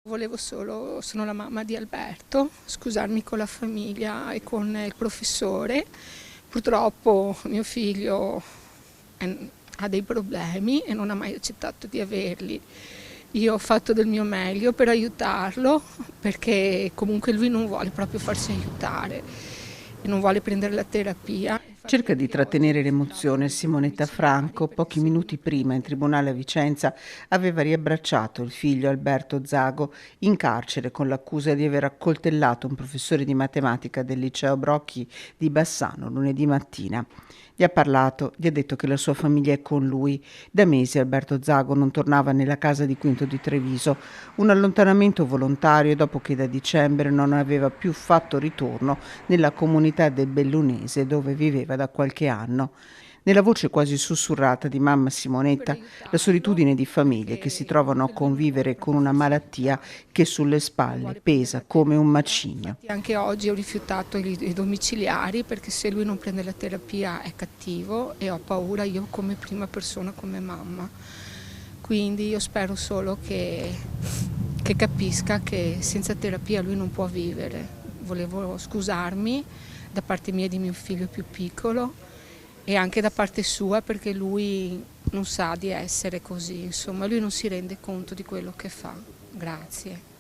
Volevo solo, sono la mamma di Alberto, scusarmi con la famiglia e con il professore. Purtroppo mio figlio ha dei problemi e non ha mai accettato di averli. Io ho fatto del mio meglio per aiutarlo, perché comunque lui non vuole proprio farsi aiutare e non vuole prendere la terapia. Cerca di trattenere l'emozione. Simonetta Franco, pochi minuti prima in tribunale a Vicenza, aveva riabbracciato il figlio Alberto Zago in carcere con l'accusa di aver accoltellato un professore di matematica del liceo Brocchi di Bassano lunedì mattina. Gli ha parlato, gli ha detto che la sua famiglia è con lui. Da mesi Alberto Zago non tornava nella casa di Quinto di Treviso, un allontanamento volontario dopo che da dicembre non aveva più fatto ritorno nella comunità del Bellunese dove viveva da qualche anno. Nella voce quasi sussurrata di mamma Simonetta, la solitudine di famiglie che si trovano a convivere con una malattia che sulle spalle pesa come un macigno. Anche oggi ho rifiutato i domiciliari perché se lui non prende la terapia è cattivo e ho paura io come prima persona, come mamma. Quindi io spero solo che capisca che senza terapia lui non può vivere. Volevo scusarmi da parte mia e di mio figlio più piccolo e anche da parte sua perché lui non sa di essere così, insomma lui non si rende conto di quello che fa. Grazie.